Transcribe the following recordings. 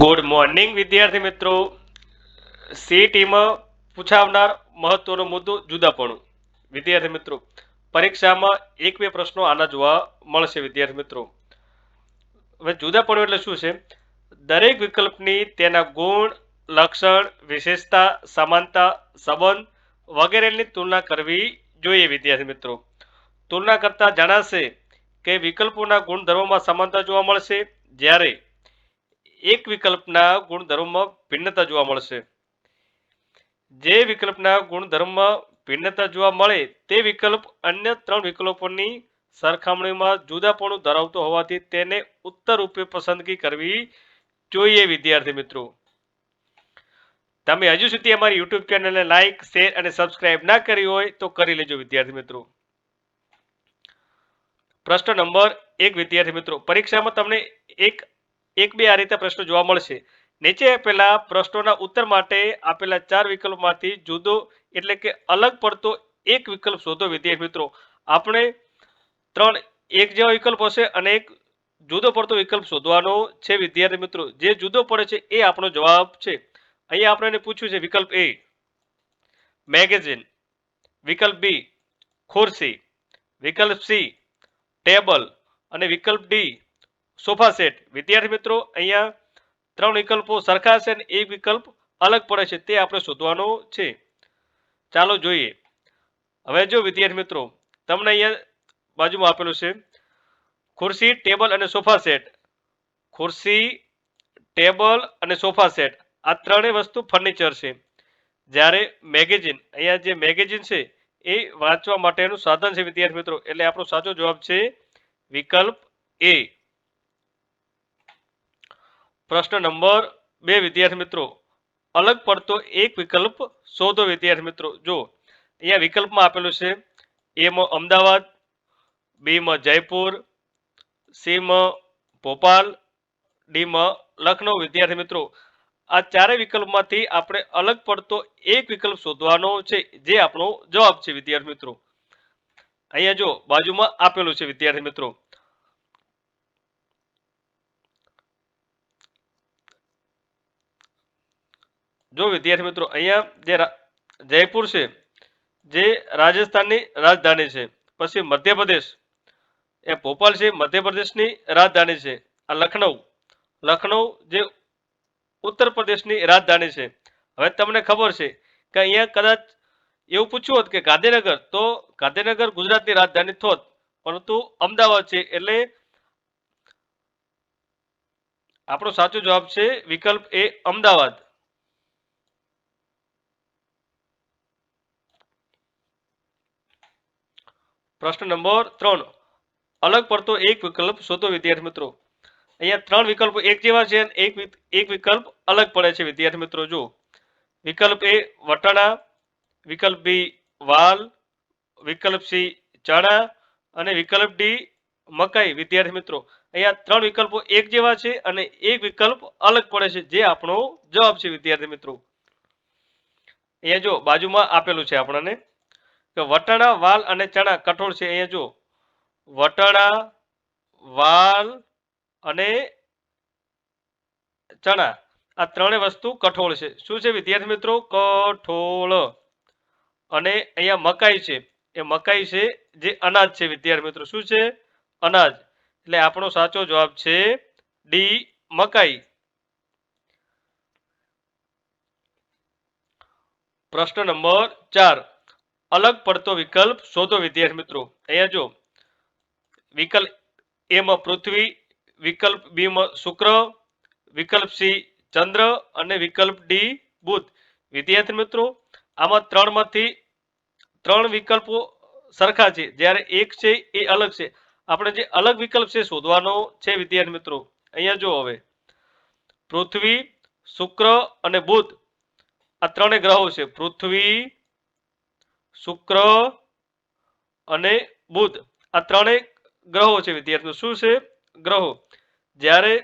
Good morning વિદ્યાર્થી મિત્રો. સીઈટીમાં પૂછાવનાર મહત્વનો મુદ્દો જુદાપણું. વિદ્યાર્થી મિત્રો, પરીક્ષામાં એક બે પ્રશ્નો આના જોવા મળશે. વિદ્યાર્થી મિત્રો, હવે જુદાપણું એટલે શું છે? દરેક વિકલ્પની તેના ગુણ, લક્ષણ, વિશેષતા, સમાનતા, સંબંધ વગેરેની તુલના કરવી જોઈએ. વિદ્યાર્થી મિત્રો, તુલના કરતા જણાશે કે વિકલ્પોના ગુણધર્મોમાં સમાનતા જોવા મળશે, જ્યારે એક વિકલ્પના ગુણધર્મોમાં ભિન્નતા જોવા મળશે. જે વિકલ્પના ગુણધર્મમાં ભિન્નતા જોવા મળે તે વિકલ્પ અન્ય ત્રણ વિકલ્પોની સરખામણીમાં જુદાપણું ધરાવતો હોવાથી તેને ઉત્તર રૂપે પસંદગી કરવી જોઈએ. વિદ્યાર્થી મિત્રો, તમે હજુ સુધી અમારી યુટ્યુબ ચેનલને લાઇક, શેર અને સબસ્ક્રાઇબ ના કરી હોય તો કરી લેજો. વિદ્યાર્થી મિત્રો, પ્રશ્ન નંબર 1. વિદ્યાર્થી મિત્રો, પરીક્ષામાં તમને એક બે આ રીતે પ્રશ્નો જોવા મળશે. નીચે આપેલા પ્રશ્નોના ઉત્તર માટે આપેલા ચાર વિકલ્પોમાંથી જુદો એટલે કે અલગ પડતો એક વિકલ્પ શોધો. વિદ્યાર્થી મિત્રો, આપણે ત્રણ એક જેવા વિકલ્પ હશે અને એક જુદો પડતો વિકલ્પ શોધવાનો છે. વિદ્યાર્થી મિત્રો, જે જુદો પડે છે એ આપણો જવાબ છે. અહીંયા આપણે એને પૂછ્યું છે વિકલ્પ એ મેગેઝિન, વિકલ્પ બી ખુરશી, વિકલ્પ સી ટેબલ અને વિકલ્પ ડી સોફા સેટ. વિદ્યાર્થી મિત્રો, અહીંયા ત્રણ વિકલ્પો સરખા છે અને એક વિકલ્પ અલગ પડે છે, તે આપણે શોધવાનો છે. ચાલો જોઈએ. હવે જો વિદ્યાર્થી મિત્રો, તમને અહીંયા બાજુમાં આપેલું છે ખુરશી, ટેબલ અને સોફા સેટ. ખુરશી, ટેબલ અને સોફા સેટ આ ત્રણેય વસ્તુ ફર્નિચર છે. જ્યારે મેગેઝિન, અહીંયા જે મેગેઝિન છે એ વાંચવા માટેનું સાધન છે. વિદ્યાર્થી મિત્રો, એટલે આપણો સાચો જવાબ છે વિકલ્પ એ. પ્રશ્ન નંબર 2. વિદ્યાર્થી મિત્રો, અલગ પડતો એક વિકલ્પ શોધો. વિદ્યાર્થી મિત્રો, જો અહીંયા વિકલ્પમાં આપેલું છે એમાં અમદાવાદ, બીમાં જયપુર, સીમાં ભોપાલ, ડીમાં લખનઉ. વિદ્યાર્થી મિત્રો, આ ચારેય વિકલ્પમાંથી આપણે અલગ પડતો એક વિકલ્પ શોધવાનો છે, જે આપણો જવાબ છે. વિદ્યાર્થી મિત્રો, અહીંયા જો બાજુમાં આપેલું છે. વિદ્યાર્થી મિત્રો, જો વિદ્યાર્થી મિત્રો, અહીંયા જે જયપુર છે જે રાજસ્થાનની રાજધાની છે. પછી મધ્યપ્રદેશ એ ભોપાલ છે મધ્યપ્રદેશની રાજધાની છે. આ લખનઉ જે ઉત્તર પ્રદેશની રાજધાની છે. હવે તમને ખબર છે કે અહીંયા કદાચ એવું પૂછ્યું હોત કે ગાંધીનગર, તો ગાંધીનગર ગુજરાતની રાજધાની થોત, પરંતુ અમદાવાદ છે એટલે આપણો સાચો જવાબ છે વિકલ્પ એ અમદાવાદ. પ્રશ્ન નંબર 3. અલગ પડતો એક વિકલ્પ શોધો. વિદ્યાર્થી મિત્રો, અહીંયા ત્રણ વિકલ્પો એક જેવા છે અને એક વિકલ્પ અલગ પડે છે. વિદ્યાર્થી મિત્રો, જો વિકલ્પ એ વટાણા, વિકલ્પ બી વાલ, વિકલ્પ સી ચણા અને વિકલ્પ ડી મકાઈ. વિદ્યાર્થી મિત્રો, અહીંયા ત્રણ વિકલ્પો એક જેવા છે અને એક વિકલ્પ અલગ પડે છે, જે આપણો જવાબ છે. વિદ્યાર્થી મિત્રો, અહીંયા જો બાજુમાં આપેલું છે આપણને કે વટાણા, વાલ અને ચણા કઠોળ છે. અહીંયા જો વટાણા, વાલ અને ચણા આ ત્રણેય વસ્તુ કઠોળ છે. શું છે વિદ્યાર્થી મિત્રો? કઠોળ. અને અહીંયા મકાઈ છે, એ મકાઈ છે જે અનાજ છે. વિદ્યાર્થી મિત્રો, શું છે? અનાજ. એટલે આપણો સાચો જવાબ છે ડી મકાઈ. પ્રશ્ન નંબર 4. અલગ પડતો વિકલ્પ શોધો. વિદ્યાર્થી મિત્રો, અહીંયા જો વિકલ્પ એ માં પૃથ્વી, વિકલ્પ બી માં શુક્ર, વિકલ્પ સી ચંદ્ર અને વિકલ્પ ડી બુધ. વિદ્યાર્થી મિત્રો, આમાં ત્રણ વિકલ્પો સરખા છે, જ્યારે એક છે એ અલગ છે. આપણે જે અલગ વિકલ્પ છે શોધવાનો છે. વિદ્યાર્થી મિત્રો, અહીંયા જો હવે પૃથ્વી, શુક્ર અને બુધ આ ત્રણેય ગ્રહો છે. પૃથ્વી, શુક્ર અને બુધ આ ત્રણેય ગ્રહો છે. વિદ્યાર્થીઓ શું છે? ગ્રહો. જ્યારે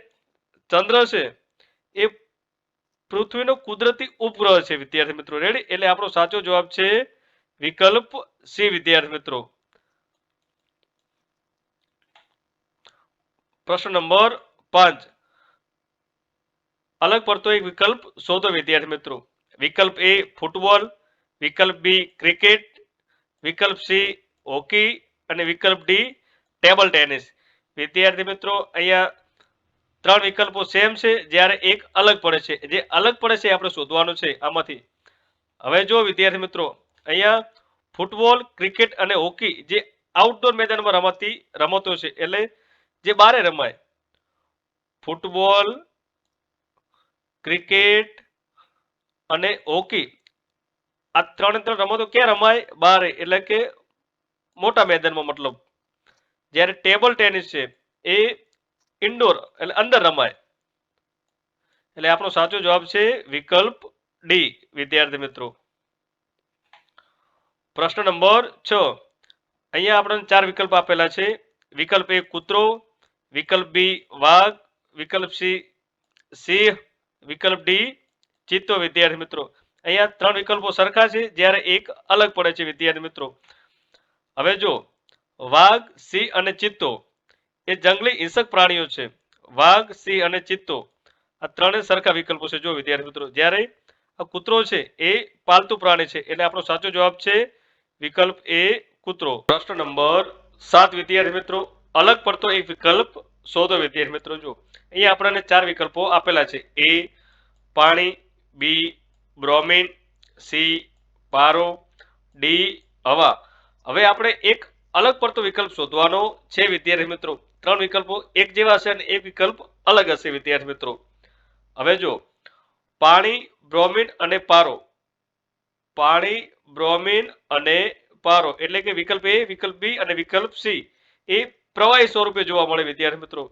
ચંદ્ર છે એ પૃથ્વીનો કુદરતી ઉપગ્રહ છે. વિદ્યાર્થી મિત્રો, રેડી? એટલે આપણો સાચો જવાબ છે વિકલ્પ સી. વિદ્યાર્થી મિત્રો, પ્રશ્ન નંબર 5. અલગ પડતો એક વિકલ્પ શોધો વિદ્યાર્થી મિત્રો. વિકલ્પ એ ફૂટબોલ, વિકલ્પ બી ક્રિકેટ, વિકલ્પ સી હોકી અને વિકલ્પ ડી ટેબલ ટેનિસ. વિદ્યાર્થી મિત્રો અહીંયા ત્રણ વિકલ્પો સેમ છે, જ્યારે એક અલગ પડે છે. જે અલગ પડે છે આપણે શોધવાનું છે આમાંથી. હવે જો વિદ્યાર્થી મિત્રો અહીંયા ફૂટબોલ, ક્રિકેટ અને હોકી જે આઉટડોર મેદાનમાં રમાતી રમતો છે, એટલે જે બારે રમાય. ફૂટબોલ, ક્રિકેટ અને હોકી આ ત્રણે ત્રણ રમતો ક્યાં રમાય? બારે, એટલે કે મોટા મેદાનમાં મતલબ. જ્યારે ટેબલ ટેનિસ છે એ ઇન્ડોર એટલે અંદર રમાય. એટલે આપણો સાચો જવાબ છે વિકલ્પ ડી વિદ્યાર્થી મિત્રો. પ્રશ્ન નંબર 6. અહીંયા આપણને ચાર વિકલ્પ આપેલા છે. વિકલ્પ એ કૂતરો, વિકલ્પ બી વાઘ, વિકલ્પ સી સિંહ, વિકલ્પ ડી ચિત્તો. વિદ્યાર્થી મિત્રો અહીંયા ત્રણ વિકલ્પો સરખા છે, જ્યારે એક અલગ પડે છે વિદ્યાર્થી મિત્રો. હવે જો વાઘ, સિંહ અને ચિત્તો એ જંગલી હિંસક પ્રાણીઓ છે. વાઘ, સિંહ અને ચિત્તો આ ત્રણે સરખા વિકલ્પો છે જો વિદ્યાર્થી મિત્રો. જ્યારે આ કૂતરો છે એ પાલતુ પ્રાણી છે, એટલે આપણો સાચો જવાબ છે વિકલ્પ એ કૂતરો. પ્રશ્ન નંબર 7 વિદ્યાર્થી મિત્રો, અલગ પડતો એક વિકલ્પ શોધો વિદ્યાર્થી મિત્રો. જો અહીંયા આપણને ચાર વિકલ્પો આપેલા છે. એ પાણી, બી બ્રોમિન, સી પારો, ડી હવા. હવે આપણે એક અલગ પડતો વિકલ્પ શોધવાનો છે વિદ્યાર્થી મિત્રો. ત્રણ વિકલ્પો એક જેવા હશે અને એક વિકલ્પ અલગ હશે વિદ્યાર્થી મિત્રો. હવે જો પાણી, બ્રોમિન અને પારો. પાણી, બ્રોમિન અને પારો એટલે કે વિકલ્પ એ, વિકલ્પ બી અને વિકલ્પ સી એ પ્રવાહી સ્વરૂપે જોવા મળે વિદ્યાર્થી મિત્રો.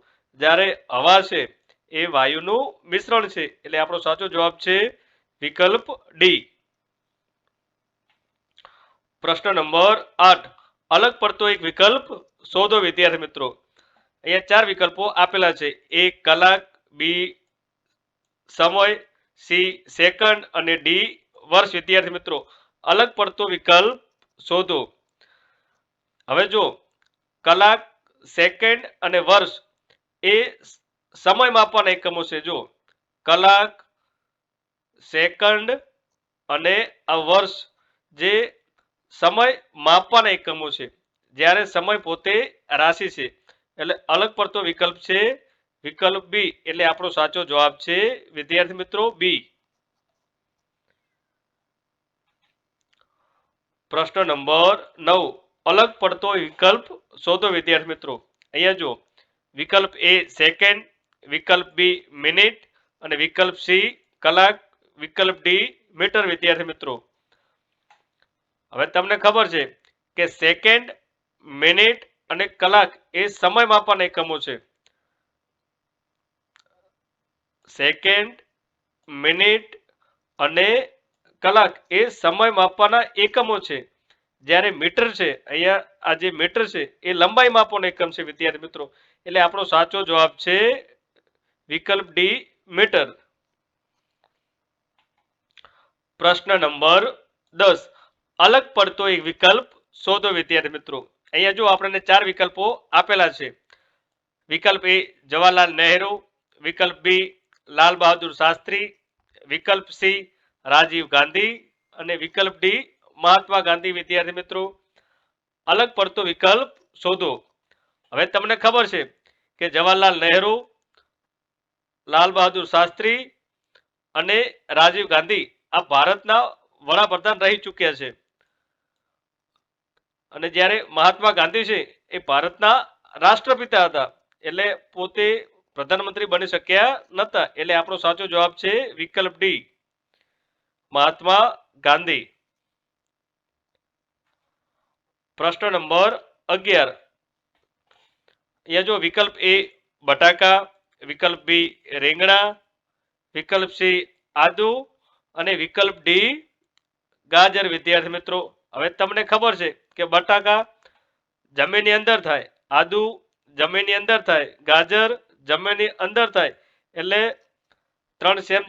જ્યારે હવા છે એ વાયુનું મિશ્રણ છે, એટલે આપણો સાચો જવાબ છે વિકલ્પ ડી. પ્રશ્ન નંબર 8. અલગ પડતો એક વિકલ્પ શોધો વિદ્યાર્થી મિત્રો. અહીંયા ચાર વિકલ્પો આપેલા છે. એ કલાક, બી સમય, સી સેકન્ડ અને ડી વર્ષ. વિદ્યાર્થી મિત્રો અલગ પડતો વિકલ્પ શોધો. હવે જો કલાક, સેકન્ડ અને વર્ષ એ સમય માપવાના એકમો છે. જો કલાક, સેકન્ડ અને આ વર્ષ જે સમય માપવાના એકમો છે, જ્યારે સમય પોતે રાશિ છે. એટલે અલગ પડતો વિકલ્પ છે વિકલ્પ બી, એટલે આપણો સાચો જવાબ છે વિદ્યાર્થી મિત્રો બી. પ્રશ્ન નંબર 9. અલગ પડતો વિકલ્પ શોધો વિદ્યાર્થી મિત્રો. અહીંયા જો વિકલ્પ એ સેકન્ડ, વિકલ્પ બી મિનિટ અને વિકલ્પ સી કલાક, વિકલ્પ ડી મીટર. વિદ્યાર્થી મિત્રો હવે તમને ખબર છે કે સેકન્ડ, મિનિટ અને કલાક એ સમય માપવાના એકમો છે. સેકન્ડ, મિનિટ અને કલાક એ સમય માપવાના એકમો છે. જ્યારે મીટર છે, અહીંયા આ જે મીટર છે એ લંબાઈ માપવાનો એકમ છે વિદ્યાર્થી મિત્રો. એટલે આપણો સાચો જવાબ છે વિકલ્પ ડી મીટર. પ્રશ્ન નંબર 10. અલગ પડતો એક વિકલ્પ શોધો વિદ્યાર્થી મિત્રો. અહીંયા જો આપણને ચાર વિકલ્પો આપેલા છે. વિકલ્પ એ જવાહરલાલ નહેરુ, વિકલ્પ બી લાલ બહાદુર શાસ્ત્રી, વિકલ્પ સી રાજીવ ગાંધી અને વિકલ્પ ડી મહાત્મા ગાંધી. વિદ્યાર્થી મિત્રો અલગ પડતો વિકલ્પ શોધો. હવે તમને ખબર છે કે જવાહરલાલ નહેરુ, લાલ બહાદુર શાસ્ત્રી અને રાજીવ ગાંધી આ ભારતના વડાપ્રધાન રહી ચૂક્યા છે. અને જ્યારે મહાત્મા ગાંધી છે એ ભારતના રાષ્ટ્રપિતા હતા, એટલે પોતે પ્રધાનમંત્રી બની શક્યા નતા. એટલે આપણો સાચો જવાબ છે વિકલ્પ ડી મહાત્મા ગાંધી. પ્રશ્ન નંબર 11. અહીંયા જો વિકલ્પ એ બટાકા, વિકલ્પ બી રીંગણા, વિકલ્પ સી આદુ અને વિકલ્પ ડી ગાજર. વિદ્યાર્થી મિત્રો હવે તમને ખબર છે કે બટાકા જમીનની અંદર થાય, આદુ જમીનની અંદર થાય, ગાજર જમીનની અંદર થાય. એટલે ત્રણ સેમ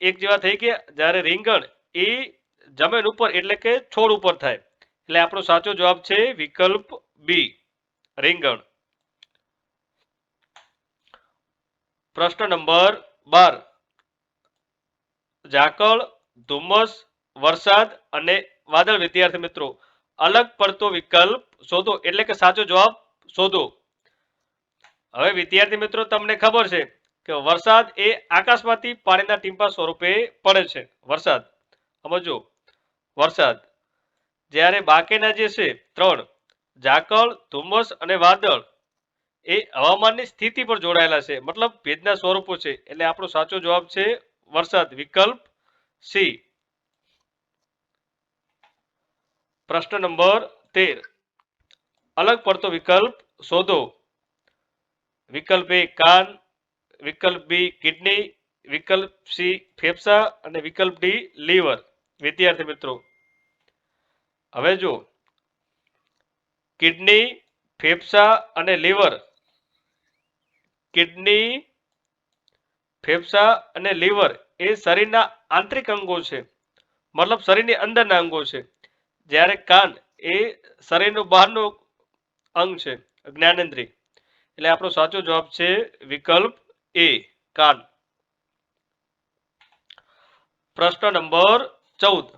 એક જેવા થઈ ગયા. જ્યારે રીંગણ એ જમીન ઉપર એટલે કે છોડ ઉપર થાય. એટલે આપણો સાચો જવાબ છે વિકલ્પ બી રીંગણ. પ્રશ્ન નંબર 12. ઝાકળ, ધુમ્મસ, વરસાદ અને વાદળ. વિદ્યાર્થી મિત્રો અલગ પડતો વિકલ્પ શોધો એટલે કે સાચો જવાબ શોધો. હવે વિદ્યાર્થી મિત્રો તમને ખબર છે કે વરસાદ એ આકાશમાંથી પાણીના ટીમ્પા સ્વરૂપે પડે છે. વરસાદ સમજો, વરસાદ. જ્યારે બાકીના જે છે ત્રણ, ઝાકળ, ધુમ્મસ અને વાદળ, એ હવામાનની સ્થિતિ પર જોડાયેલા છે, મતલબ ભેજના સ્વરૂપો છે. એટલે આપણો સાચો જવાબ છે વરસાદ, વિકલ્પ સી. પ્રશ્ન નંબર 13, અલગ પડતો વિકલ્પ શોધો. વિકલ્પ એ કાન, વિકલ્પ બી કિડની, વિકલ્પ સી ફેફસા અને વિકલ્પ ડી લીવર. વિદ્યાર્થી મિત્રો હવે જો કિડની, ફેફસા અને લીવર, કિડની, ફેફસા અને લીવર એ શરીરના આંતરિક અંગો છે, મતલબ શરીરની અંદરના અંગો છે. જ્યારે કાન એ શરીરનું બહારનું અંગ છે, જ્ઞાનેન્દ્રિય. એટલે આપણો સાચો જવાબ છે વિકલ્પ એ, કાન. પ્રશ્ન નંબર 14,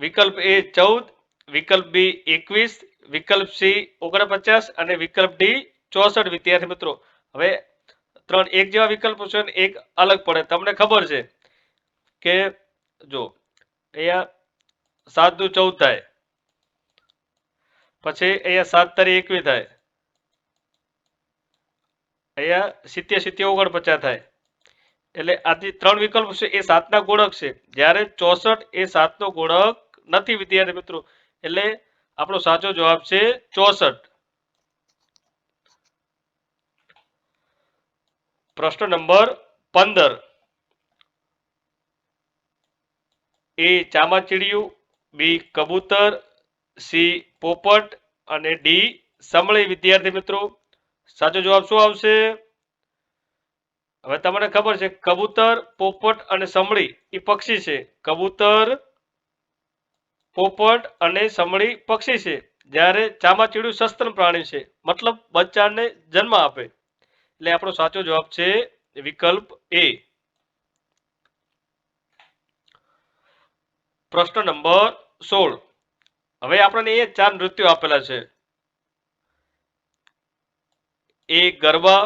વિકલ્પ એ 14, વિકલ્પ બી 21, વિકલ્પ સી 49 અને વિકલ્પ ડી 64. વિદ્યાર્થી મિત્રો હવે ત્રણ એક જેવા વિકલ્પો છે ને એક અલગ પડે. તમને ખબર છે કે જો અહીંયા 7 દુ 14 થાય, પછી અહીંયા 7 તારી 21 થાય, અહીંયા 70 70 49 થાય. એટલે આ જે ત્રણ વિકલ્પ છે એ 7 ના ગુણક છે, જ્યારે 64 એ 7 નો ગુણક નથી. વિદ્યાર્થી મિત્રો એટલે આપણો સાચો જવાબ છે 64. પ્રશ્ન નંબર 15, એ ચામાચીડિયું, બી કબૂતર, સી પોપટ અને ડી સમળી. વિદ્યાર્થી મિત્રો સાચો જવાબ શું આવશે? હવે તમને ખબર છે કબૂતર, પોપટ અને સમળી એ પક્ષી છે. કબૂતર, પોપટ અને સમળી પક્ષી છે, જ્યારે ચામાચીડિયું સસ્તન પ્રાણી છે, મતલબ બચ્ચાને જન્મ આપે. એટલે આપણો સાચો જવાબ છે વિકલ્પ એ. પ્રશ્ન નંબર 16, હવે આપણને એ 4 નૃત્યો આપેલા છે. એ ગરબા,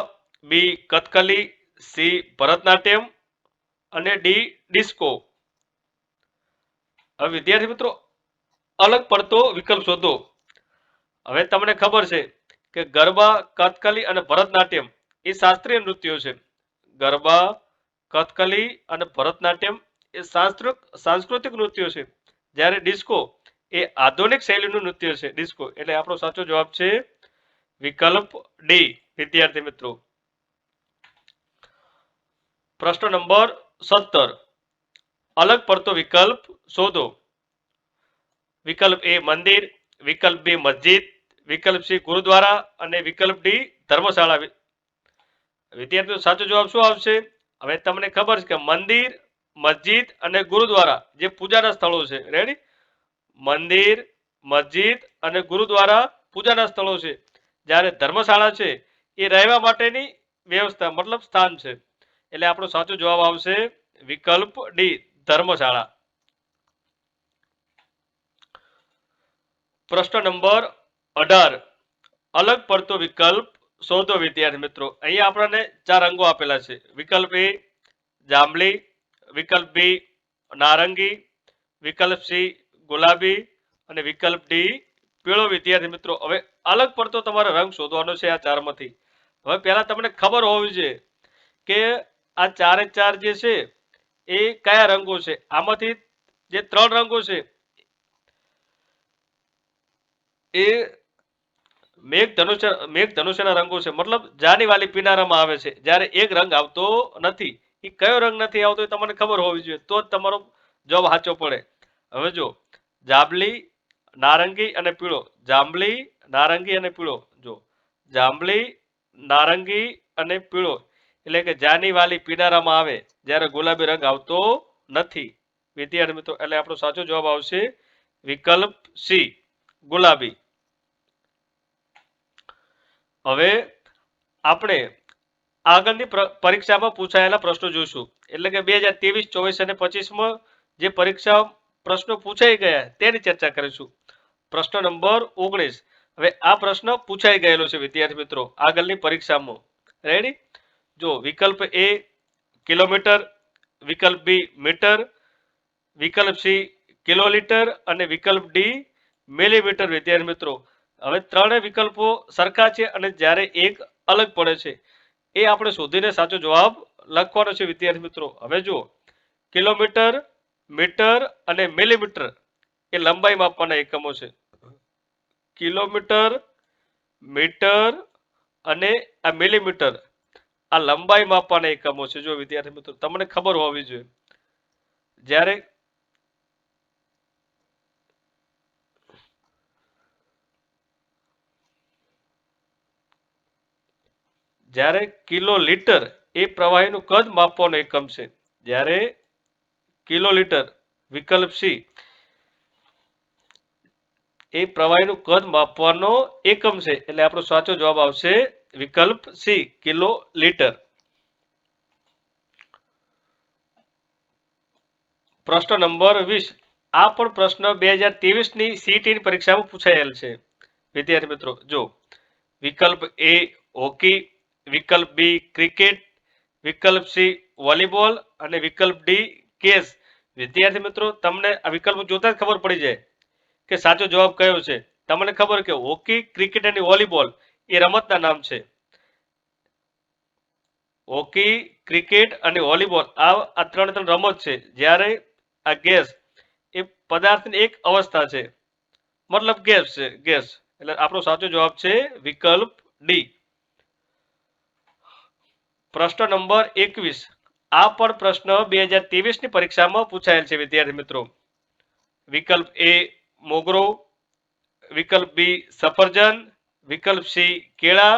બી કથકલી, સી ભરતનાટ્યમ અને ડી ડિસ્કો. હવે વિદ્યાર્થી મિત્રો અલગ પડતો વિકલ્પ શોધો. હવે તમને ખબર છે કે ગરબા, કથકલી અને ભરતનાટ્યમ એ શાસ્ત્રીય નૃત્યો છે. ગરબા, કથકલી અને ભરતનાટ્યમ એ સાંસ્કૃતિક નૃત્યો છે, જ્યારે ડિસ્કો એ આધુનિક શૈલીનું નૃત્ય છે. ડિસ્કો એટલે આપણો સાચો જવાબ છે વિકલ્પ ડી. વિદ્યાર્થી મિત્રો પ્રશ્ન નંબર 17, અલગ પડતો વિકલ્પ શોધો. વિકલ્પ એ મંદિર, વિકલ્પ બી મસ્જિદ, વિકલ્પ સી ગુરુદ્વારા અને વિકલ્પ ડી ધર્મશાળા. વિદ્યાર્થીઓ સાચો જવાબ શું આવશે? હવે તમને ખબર છે કે મંદિર, મસ્જિદ અને ગુરુદ્વારા જે પૂજાના સ્થળો છે. રેડી? મંદિર, મસ્જિદ અને ગુરુદ્વારા પૂજાના સ્થળો છે, જ્યારે ધર્મશાળા છે એ રહેવા માટેની વ્યવસ્થા, મતલબ સ્થાન છે. એટલે આપણો સાચો જવાબ આવશે વિકલ્પ ડી, ધર્મશાળા. પ્રશ્ન નંબર 18, અલગ પડતો વિકલ્પ શોધો. વિદ્યાર્થી મિત્રો અહીંયા આપણને 4 અંગો આપેલા છે. વિકલ્પ એ જાંબલી, વિકલ્પ બી નારંગી, વિકલ્પ સી ગુલાબી અને વિકલ્પ ડી પીળો. વિદ્યાર્થી મિત્રો હવે અલગ પડતો તમારે રંગ શોધવાનો છે આ 4 માંથી. હવે પહેલા તમને ખબર હોવી જોઈએ કે આ 4 4 જે છે એ કયા રંગો છે. આમાંથી જે 3 રંગો છે એ મેઘધનુષ્યના રંગો છે, મતલબ જાની વાલી પીનારામાં આવે છે, જ્યારે એક રંગ આવતો નથી. એ કયો રંગ નથી આવતો એ તમને ખબર હોવી જોઈએ, તો જ તમારો જવાબ સાચો પડે. હવે જો જાંબલી, નારંગી અને પીળો, જાંબલી, નારંગી અને પીળો. જો જાંબલી, નારંગી અને પીળો એટલે કે જાની વાલી પીનારામાં આવે, જ્યારે ગુલાબી રંગ આવતો નથી. વિદ્યાર્થી મિત્રો એટલે આપણો સાચો જવાબ આવશે વિકલ્પ સી ગુલાબી. હવે આપણે આગળની પરીક્ષામાં પૂછાયેલા પ્રશ્નો જોઈશું. એટલે કે 2023, 24 અને 25માં જે પરીક્ષા પ્રશ્નો પૂછાઈ ગયા તેની ચર્ચા કરીશું. પ્રશ્ન નંબર 19. હવે આ પ્રશ્ન પૂછાઈ ગયેલો છે વિદ્યાર્થી મિત્રો આગળની પરીક્ષામાં. રેડી? જો વિકલ્પ એ કિલોમીટર, વિકલ્પ બી મીટર, વિકલ્પ સી કિલોલીટર અને વિકલ્પ ડી મિલીમીટર. વિદ્યાર્થી મિત્રો હવે ત્રણેય વિકલ્પો સરખા છે અને જ્યારે એક અલગ પડે છે એ આપણે શોધીને સાચો જવાબ લખવાનો છે વિદ્યાર્થી મિત્રો. હવે જુઓ, કિલોમીટર, મીટર અને મિલીમીટર એ લંબાઈ માપવાના એકમો છે. કિલોમીટર, મીટર અને આ મિલીમીટર આ લંબાઈ માપવાના એકમો છે. જો વિદ્યાર્થી મિત્રો તમને ખબર હોવી જોઈએ, જ્યારે કિલોલીટર એ પ્રવાહીનું કદ માપવાનો એકમ છે. જ્યારે કિલોલીટર વિકલ્પ સી એ પ્રવાહીનું કદ માપવાનો એકમ છે. એટલે આપણો સાચો જવાબ આવશે વિકલ્પ સી કિલોલીટર. પ્રશ્ન નંબર 20. આ પણ પ્રશ્ન 2023ની સીઈટીની પરીક્ષામાં પૂછાયેલ છે વિદ્યાર્થી મિત્રો. જો વિકલ્પ એ હોકી, વિકલ્પ બી ક્રિકેટ, વિકલ્પ સી વોલીબોલ અને વિકલ્પ ડી કેસ. વિદ્યાર્થી મિત્રો તમને આ વિકલ્પ જોતા જ ખબર પડી જાય કે સાચો જવાબ કયો છે. તમને ખબર કે હોકી, ક્રિકેટ અને વોલીબોલ એ રમતના નામ છે. હોકી, ક્રિકેટ અને વોલીબોલ આ ત્રણ રમત છે. જ્યારે આ ગેસ એ પદાર્થની એક અવસ્થા છે, મતલબ ગેસ છે, ગેસ. એટલે આપણો સાચો જવાબ છે વિકલ્પ ડી. પ્રશ્ન નંબર 21. આ પણ પ્રશ્ન 2023ની પરીક્ષામાં પૂછાયેલ છે વિદ્યાર્થી મિત્રો. વિકલ્પ એ મોગરો, વિકલ્પ બી સફરજન, વિકલ્પ સી કેળા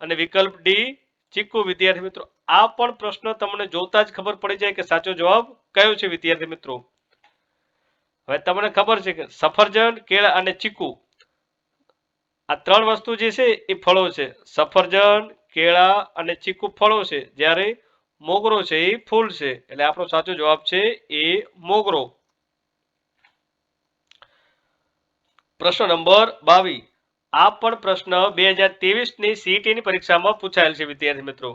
અને વિકલ્પ ડી ચીકુ. વિદ્યાર્થી મિત્રો આ પણ પ્રશ્ન તમને જોતા જ ખબર પડી જાય કે સાચો જવાબ કયો છે વિદ્યાર્થી મિત્રો. હવે તમને ખબર છે કે સફરજન, કેળા અને ચીકુ આ ત્રણ વસ્તુ જે છે એ ફળો છે. સફરજન, કેળા અને ચીકુ ફળો છે, જ્યારે મોગરો છે એ ફૂલ છે. એટલે આપણો સાચો જવાબ છે એ મોગરો. પ્રશ્ન નંબર 22. આ પણ પ્રશ્ન 2023ની સીઈટીની પરીક્ષામાં પૂછાયેલ છે વિદ્યાર્થી મિત્રો.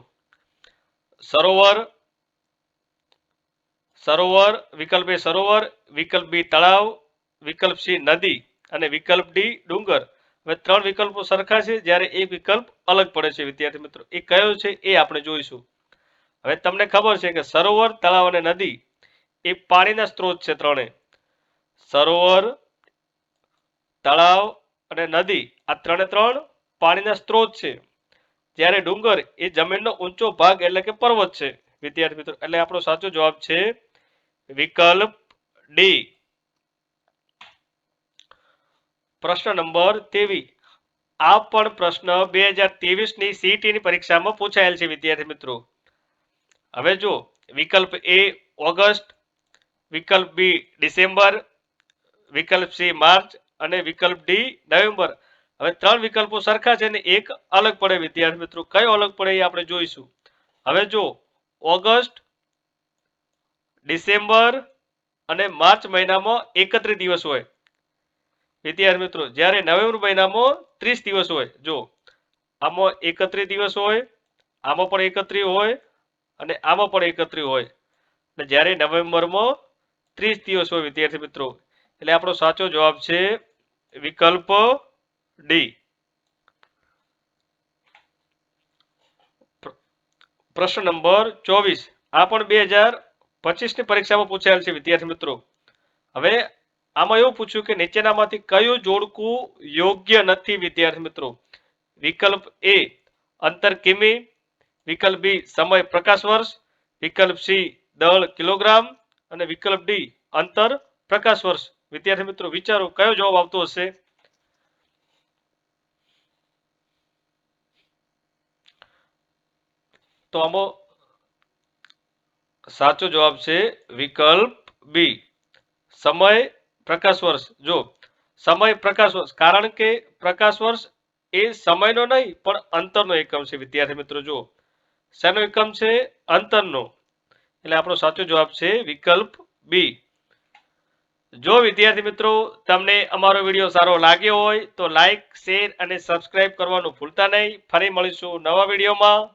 સરોવર, સરોવર વિકલ્પ એ સરોવર, વિકલ્પ બી તળાવ, વિકલ્પ સી નદી અને વિકલ્પ ડી ડુંગર. હવે ત્રણ વિકલ્પો સરખા છે, જ્યારે એક વિકલ્પ અલગ પડે છે વિદ્યાર્થી મિત્રો. એ કયો છે એ આપણે જોઈશું. હવે તમને ખબર છે કે સરોવર, તળાવ અને નદી એ પાણીના સ્ત્રોત છે ત્રણે. સરોવર, તળાવ અને નદી આ ત્રણે ત્રણ પાણીના સ્ત્રોત છે. જ્યારે ડુંગર એ જમીનનો ઊંચો ભાગ એટલે કે પર્વત છે વિદ્યાર્થી મિત્રો. એટલે આપણો સાચો જવાબ છે વિકલ્પ ડી. પ્રશ્ન નંબર 23. આ પણ પ્રશ્ન 2023ની સીઈટીની પરીક્ષામાં પૂછાયેલ છે વિદ્યાર્થી મિત્રો. હવે જો વિકલ્પ એ ઓગસ્ટ, વિકલ્પ બી ડિસેમ્બર, વિકલ્પ સી માર્ચ અને વિકલ્પ ડી નવેમ્બર. હવે ત્રણ વિકલ્પો સરખા છે ને એક અલગ પડે વિદ્યાર્થી મિત્રો. કયો અલગ પડે એ આપણે જોઈશું. હવે જો ઓગસ્ટ, ડિસેમ્બર અને માર્ચ મહિનામાં 31 દિવસ હોય વિદ્યાર્થી મિત્રો, જ્યારે નવેમ્બર મહિનામાં 30 દિવસ હોય. જો આમાં 31 દિવસ હોય, આમાં પણ 31 હોય અને આમાં પણ 31 હોય. અને જ્યારે નવેમ્બરમાં 30 દિવસ હોય વિદ્યાર્થી મિત્રો. એટલે આપણો સાચો જવાબ છે વિકલ્પ ડી. પ્રશ્ન નંબર 24. આ પણ 2025ની પરીક્ષામાં પૂછાયેલ છે વિદ્યાર્થી મિત્રો. હવે આમાં એવું પૂછ્યું કે નીચેનામાંથી કયું જોડકું યોગ્ય નથી વિદ્યાર્થી મિત્રો. વિકલ્પ એ અંતર કિમી, વિકલ્પ બી સમય પ્રકાશ વર્ષ, વિકલ્પ સી દળ કિલોગ્રામ અને વિકલ્પ ડી અંતર પ્રકાશ વર્ષ. વિદ્યાર્થી મિત્રો વિચારો કયો જવાબ આવતો હશે. તો આમાં સાચો જવાબ છે વિકલ્પ બી સમય પ્રકાશ વર્ષ. જો સમય પ્રકાશ વર્ષ, કારણ કે પ્રકાશ વર્ષ એ સમયનો નહીં પણ અંતરનો એકમ છે વિદ્યાર્થી મિત્રો. જો શેનો વિકલ્પ છે? અંતરનો. એટલે આપણો સાચો જવાબ છે વિકલ્પ બી. જો વિદ્યાર્થી મિત્રો તમને અમારો વિડીયો સારો લાગ્યો હોય તો લાઈક, શેર અને સબસ્ક્રાઇબ કરવાનું ભૂલતા નહીં. ફરી મળીશું નવા વિડીયોમાં.